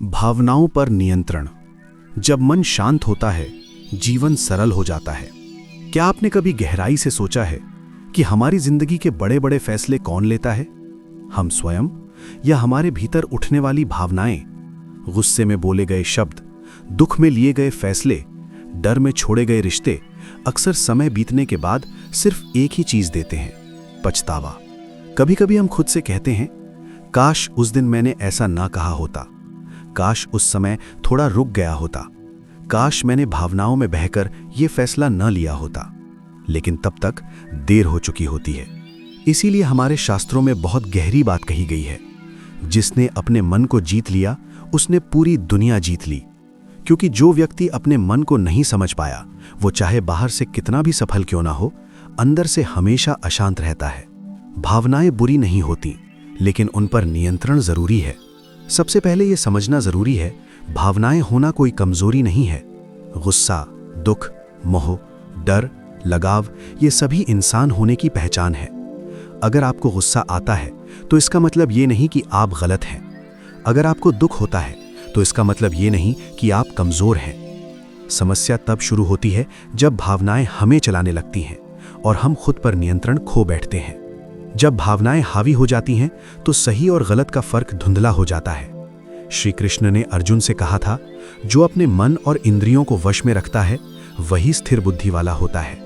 भावनाओं पर नियंत्रण। जब मन शांत होता है, जीवन सरल हो जाता है। क्या आपने कभी गहराई से सोचा है कि हमारी जिंदगी के बड़े बड़े फैसले कौन लेता है? हम स्वयं, या हमारे भीतर उठने वाली भावनाएं? गुस्से में बोले गए शब्द, दुख में लिए गए फैसले, डर में छोड़े गए रिश्ते अक्सर समय बीतने के बाद सिर्फ एक ही चीज देते हैं, पछतावा। कभी कभी हम खुद से कहते हैं, काश उस दिन मैंने ऐसा ना कहा होता, काश उस समय थोड़ा रुक गया होता, काश मैंने भावनाओं में बहकर यह फैसला न लिया होता। लेकिन तब तक देर हो चुकी होती है। इसीलिए हमारे शास्त्रों में बहुत गहरी बात कही गई है, जिसने अपने मन को जीत लिया उसने पूरी दुनिया जीत ली। क्योंकि जो व्यक्ति अपने मन को नहीं समझ पाया, वो चाहे बाहर से कितना भी सफल क्यों ना हो, अंदर से हमेशा अशांत रहता है। भावनाएं बुरी नहीं होती, लेकिन उन पर नियंत्रण जरूरी है। सबसे पहले यह समझना जरूरी है, भावनाएं होना कोई कमजोरी नहीं है। गुस्सा, दुख, मोह, डर, लगाव, ये सभी इंसान होने की पहचान है। अगर आपको गुस्सा आता है तो इसका मतलब ये नहीं कि आप गलत हैं। अगर आपको दुख होता है तो इसका मतलब ये नहीं कि आप कमजोर हैं। समस्या तब शुरू होती है जब भावनाएं हमें चलाने लगती हैं और हम खुद पर नियंत्रण खो बैठते हैं। जब भावनाएं हावी हो जाती हैं तो सही और गलत का फर्क धुंधला हो जाता है। श्री कृष्ण ने अर्जुन से कहा था, जो अपने मन और इंद्रियों को वश में रखता है वही स्थिर बुद्धि वाला होता है।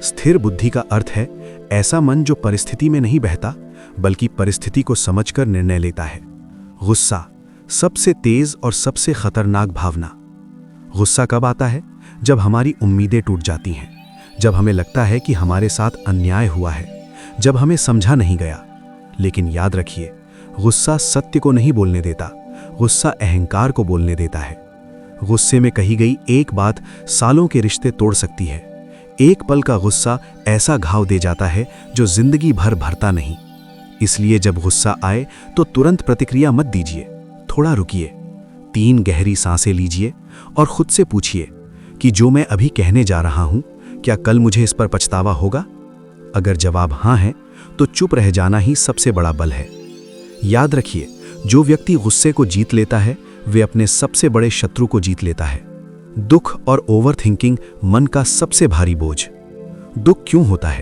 स्थिर बुद्धि का अर्थ है ऐसा मन जो परिस्थिति में नहीं बहता, बल्कि परिस्थिति को समझकर निर्णय लेता है। गुस्सा सबसे तेज और सबसे खतरनाक भावना। गुस्सा कब आता है? जब हमारी उम्मीदें टूट जाती हैं, जब हमें लगता है कि हमारे साथ अन्याय हुआ है, जब हमें समझा नहीं गया। लेकिन याद रखिए, गुस्सा सत्य को नहीं बोलने देता, गुस्सा अहंकार को बोलने देता है। गुस्से में कही गई एक बात सालों के रिश्ते तोड़ सकती है। एक पल का गुस्सा ऐसा घाव दे जाता है जो जिंदगी भर भरता नहीं। इसलिए जब गुस्सा आए तो तुरंत प्रतिक्रिया मत दीजिए, थोड़ा रुकिए, 3 गहरी सांसें लीजिए और खुद से पूछिए कि जो मैं अभी कहने जा रहा हूं, क्या कल मुझे इस पर पछतावा होगा? अगर जवाब हां है तो चुप रह जाना ही सबसे बड़ा बल है। याद रखिए, जो व्यक्ति गुस्से को जीत लेता है वे अपने सबसे बड़े शत्रु को जीत लेता है। दुख और ओवरथिंकिंग मन का सबसे भारी बोझ। दुख क्यों होता है?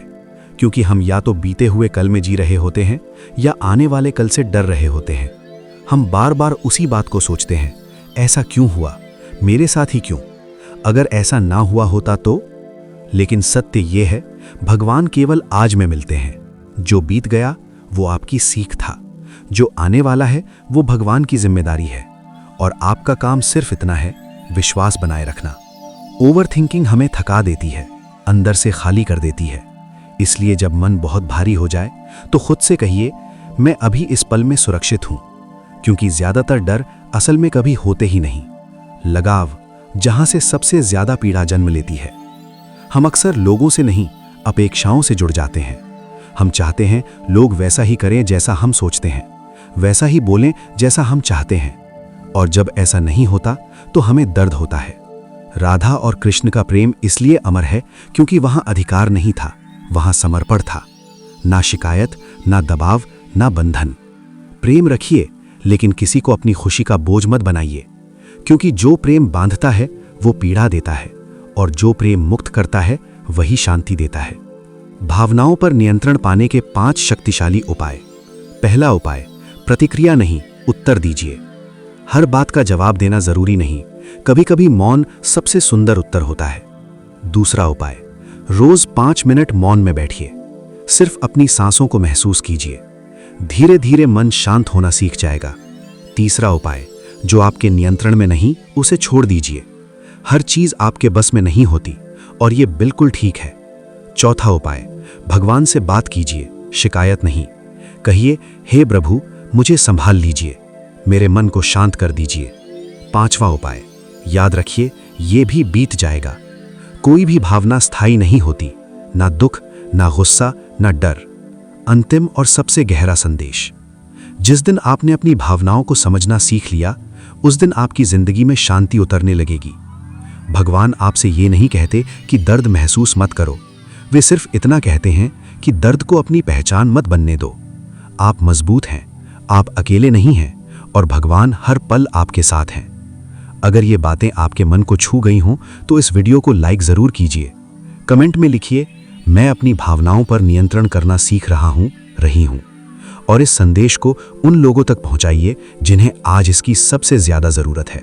क्योंकि हम या तो बीते हुए कल में जी रहे होते हैं या आने वाले कल से डर रहे होते हैं। हम बार बार उसी बात को सोचते हैं, ऐसा क्यों हुआ, मेरे साथ ही क्यों, अगर ऐसा ना हुआ होता तो। लेकिन सत्य यह है, भगवान केवल आज में मिलते हैं। जो बीत गया वो आपकी सीख था, जो आने वाला है वो भगवान की जिम्मेदारी है। और आपका काम सिर्फ इतना है, विश्वास बनाए रखना। ओवरथिंकिंग हमें थका देती है, अंदर से खाली कर देती है। इसलिए जब मन बहुत भारी हो जाए तो खुद से कहिए, मैं अभी इस पल में सुरक्षित हूं। क्योंकि ज्यादातर डर असल में कभी होते ही नहीं। लगाव, जहां से सबसे ज्यादा पीड़ा जन्म लेती है। हम अक्सर लोगों से नहीं, अपेक्षाओं से जुड़ जाते हैं। हम चाहते हैं लोग वैसा ही करें जैसा हम सोचते हैं, वैसा ही बोलें जैसा हम चाहते हैं। और जब ऐसा नहीं होता तो हमें दर्द होता है। राधा और कृष्ण का प्रेम इसलिए अमर है क्योंकि वहां अधिकार नहीं था, वहां समर्पण था। ना शिकायत, ना दबाव, ना बंधन। प्रेम रखिए, लेकिन किसी को अपनी खुशी का बोझ मत बनाइए। क्योंकि जो प्रेम बांधता है वो पीड़ा देता है, और जो प्रेम मुक्त करता है वही शांति देता है। भावनाओं पर नियंत्रण पाने के 5 शक्तिशाली उपाय। पहला उपाय, प्रतिक्रिया नहीं, उत्तर दीजिए। हर बात का जवाब देना जरूरी नहीं, कभी कभी मौन सबसे सुंदर उत्तर होता है। दूसरा उपाय, रोज 5 मिनट मौन में बैठिए, सिर्फ अपनी सांसों को महसूस कीजिए। धीरे धीरे मन शांत होना सीख जाएगा। तीसरा उपाय, जो आपके नियंत्रण में नहीं उसे छोड़ दीजिए। हर चीज आपके बस में नहीं होती और ये बिल्कुल ठीक है। चौथा उपाय, भगवान से बात कीजिए, शिकायत नहीं। कहिए, हे प्रभु, मुझे संभाल लीजिए, मेरे मन को शांत कर दीजिए। पांचवा उपाय, याद रखिए, ये भी बीत जाएगा। कोई भी भावना स्थायी नहीं होती, ना दुख, ना गुस्सा, ना डर। अंतिम और सबसे गहरा संदेश, जिस दिन आपने अपनी भावनाओं को समझना सीख लिया, उस दिन आपकी जिंदगी में शांति उतरने लगेगी। भगवान आपसे ये नहीं कहते कि दर्द महसूस मत करो, वे सिर्फ इतना कहते हैं कि दर्द को अपनी पहचान मत बनने दो। आप मजबूत हैं, आप अकेले नहीं हैं, और भगवान हर पल आपके साथ हैं। अगर ये बातें आपके मन को छू गई हों तो इस वीडियो को लाइक ज़रूर कीजिए। कमेंट में लिखिए, मैं अपनी भावनाओं पर नियंत्रण करना सीख रहा हूँ, रही हूँ। और इस संदेश को उन लोगों तक पहुँचाइए जिन्हें आज इसकी सबसे ज़्यादा ज़रूरत है।